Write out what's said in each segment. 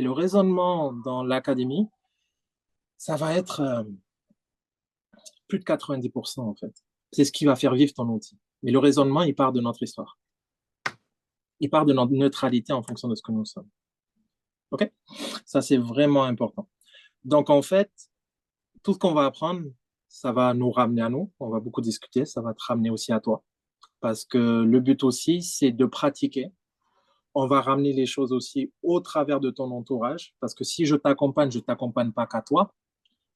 Et le raisonnement dans l'académie, ça va être plus de 90% en fait. C'est ce qui va faire vivre ton outil. Mais le raisonnement, il part de notre histoire. Il part de notre neutralité en fonction de ce que nous sommes. OK? Ça, c'est vraiment important. Donc, en fait, tout ce qu'on va apprendre, ça va nous ramener à nous. On va beaucoup discuter. Ça va te ramener aussi à toi. Parce que le but aussi, c'est de pratiquer. On va ramener les choses aussi au travers de ton entourage. Parce que si je t'accompagne, je ne t'accompagne pas qu'à toi.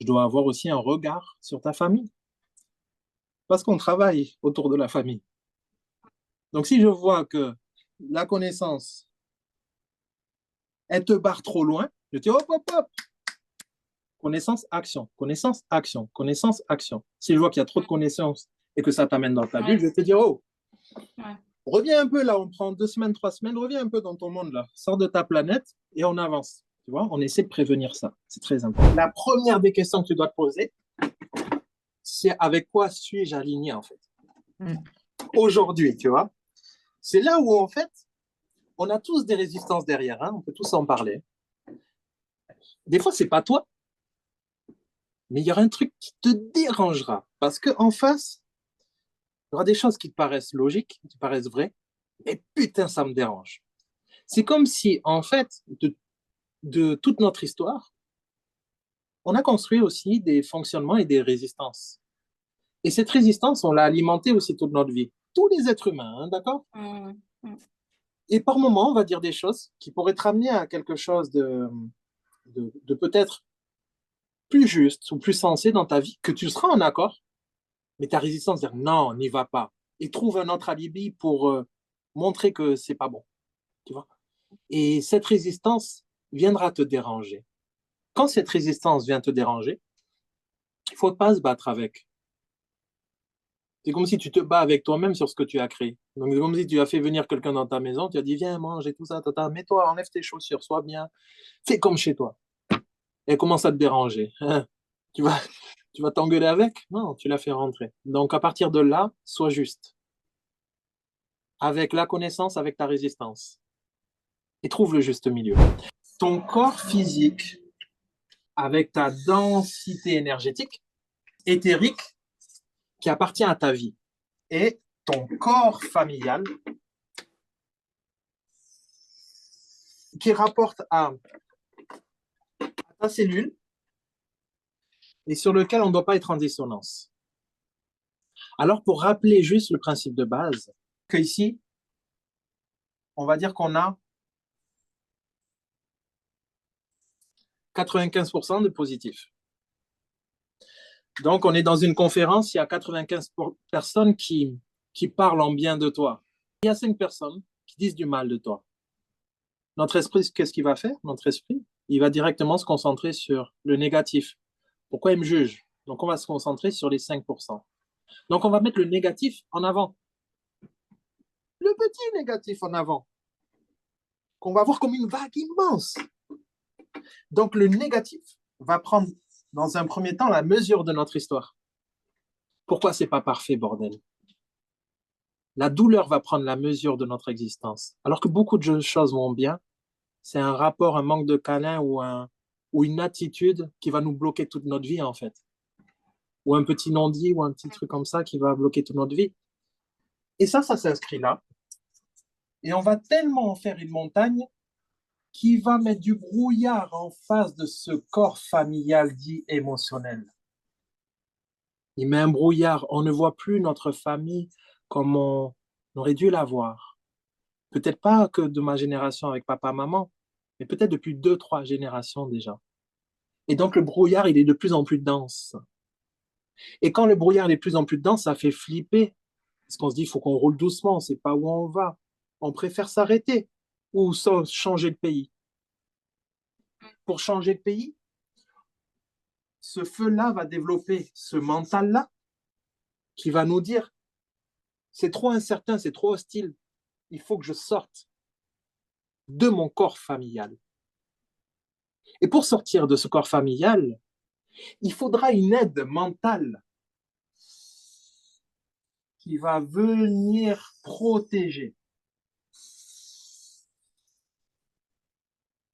Je dois avoir aussi un regard sur ta famille. Parce qu'on travaille autour de la famille. Donc, si je vois que la connaissance, elle te barre trop loin, je dis hop, hop, hop, connaissance, action, connaissance, action, connaissance, action. Si je vois qu'il y a trop de connaissances et que ça t'amène dans ta bulle, Ouais, je vais te dire, oh, ouais. reviens un peu là, on prend 2 semaines, 3 semaines, reviens un peu dans ton monde là, sors de ta planète et on avance. Tu vois, on essaie de prévenir ça. C'est très important. La première des questions que tu dois te poser, c'est avec quoi suis-je aligné en fait aujourd'hui, tu vois. C'est là où en fait, on a tous des résistances derrière, hein, on peut tous en parler. Des fois, c'est pas toi, mais il y aura un truc qui te dérangera parce qu'en face, il y aura des choses qui te paraissent logiques, qui te paraissent vraies, mais putain, ça me dérange. C'est comme si, en fait, de toute notre histoire, on a construit aussi des fonctionnements et des résistances. Et cette résistance, on l'a alimentée aussi toute notre vie. Tous les êtres humains, hein, d'accord. Mm, mm. Et par moments, on va dire des choses qui pourraient te ramener à quelque chose de peut-être plus juste ou plus sensé dans ta vie, que tu seras en accord, mais ta résistance, dire non, n'y va pas. Et trouve un autre alibi pour montrer que c'est pas bon. Tu vois. Et cette résistance viendra te déranger. Quand cette résistance vient te déranger, il ne faut pas se battre avec. C'est comme si tu te bats avec toi-même sur ce que tu as créé. Donc, c'est comme si tu as fait venir quelqu'un dans ta maison, tu as dit, viens, mange et tout ça, tata, mets-toi, enlève tes chaussures, sois bien, fais comme chez toi. Et commence à te déranger. Hein. Tu vas, tu vas t'engueuler avec? Non, tu l'as fait rentrer. Donc, à partir de là, sois juste. Avec la connaissance, avec ta résistance. Et trouve le juste milieu. Ton corps physique, avec ta densité énergétique, éthérique, qui appartient à ta vie, et ton corps familial, qui rapporte à ta cellule et sur lequel on ne doit pas être en dissonance. Alors, pour rappeler juste le principe de base, que ici, on va dire qu'on a 95% de positifs. Donc, on est dans une conférence, il y a 95 personnes qui parlent en bien de toi. Il y a 5 personnes qui disent du mal de toi. Notre esprit, qu'est-ce qu'il va faire? Notre esprit, il va directement se concentrer sur le négatif. Pourquoi il me juge? Donc, on va se concentrer sur les 5%. Donc, on va mettre le négatif en avant. Le petit négatif en avant, qu'on va voir comme une vague immense. Donc, le négatif va prendre, dans un premier temps, la mesure de notre histoire. Pourquoi c'est pas parfait, bordel? La douleur va prendre la mesure de notre existence. Alors que beaucoup de choses vont bien, c'est un rapport, un manque de câlin ou une attitude qui va nous bloquer toute notre vie, en fait. Ou un petit non-dit ou un petit truc comme ça qui va bloquer toute notre vie. Et ça s'inscrit là. Et on va tellement en faire une montagne qui va mettre du brouillard en face de ce corps familial dit émotionnel. Il met un brouillard. On ne voit plus notre famille comme on aurait dû la voir. Peut-être pas que de ma génération avec papa, maman, mais peut-être depuis 2, 3 générations déjà. Et donc le brouillard, il est de plus en plus dense. Et quand le brouillard est de plus en plus dense, ça fait flipper. Parce qu'on se dit, il faut qu'on roule doucement, on ne sait pas où on va. On préfère s'arrêter ou changer de pays. Pour changer de pays, ce feu-là va développer ce mental-là qui va nous dire, c'est trop incertain, c'est trop hostile, il faut que je sorte de mon corps familial. Et pour sortir de ce corps familial, il faudra une aide mentale qui va venir protéger.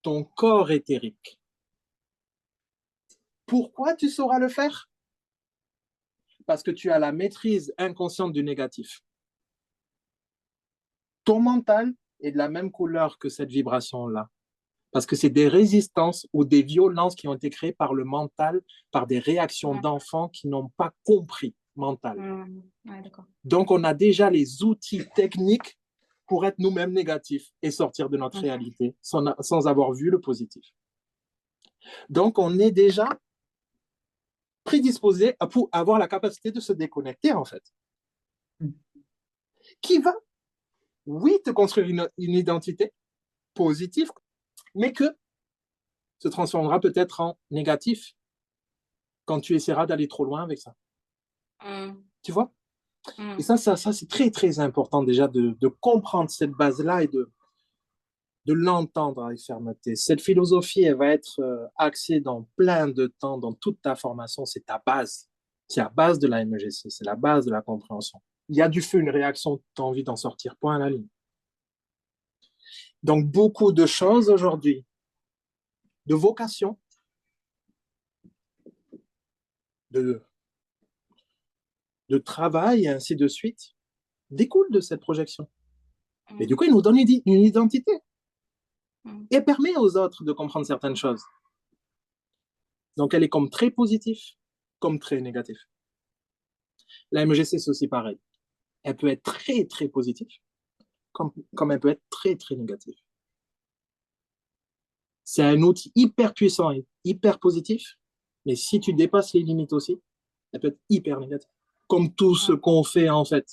ton corps éthérique. Pourquoi tu sauras le faire? Parce que tu as la maîtrise inconsciente du négatif. Ton mental est de la même couleur que cette vibration-là. Parce que c'est des résistances ou des violences qui ont été créées par le mental, par des réactions d'enfants qui n'ont pas compris mental. Ouais, d'accord. Donc, on a déjà les outils techniques pour être nous-mêmes négatifs et sortir de notre réalité sans avoir vu le positif. Donc, on est déjà prédisposé à pour avoir la capacité de se déconnecter, en fait. Qui va, oui, te construire une identité positive, mais que se transformera peut-être en négatif quand tu essaieras d'aller trop loin avec ça. Tu vois? Et ça c'est très, très important déjà de comprendre cette base-là et de l'entendre avec fermeté. Cette philosophie, elle va être axée dans plein de temps, dans toute ta formation. C'est ta base. C'est la base de la MEGC. C'est la base de la compréhension. Il y a du feu, une réaction, tu as envie d'en sortir. Point à la ligne. Donc, beaucoup de choses aujourd'hui, de vocation, de travail et ainsi de suite, découlent de cette projection. Et du coup, il nous donne une identité et permet aux autres de comprendre certaines choses. Donc, elle est comme très positive, comme très négative. La MEGC, c'est aussi pareil. Elle peut être très, très positive, comme elle peut être très, très négative. C'est un outil hyper puissant et hyper positif, mais si tu dépasses les limites aussi, elle peut être hyper négative. Comme tout ce qu'on fait, en fait.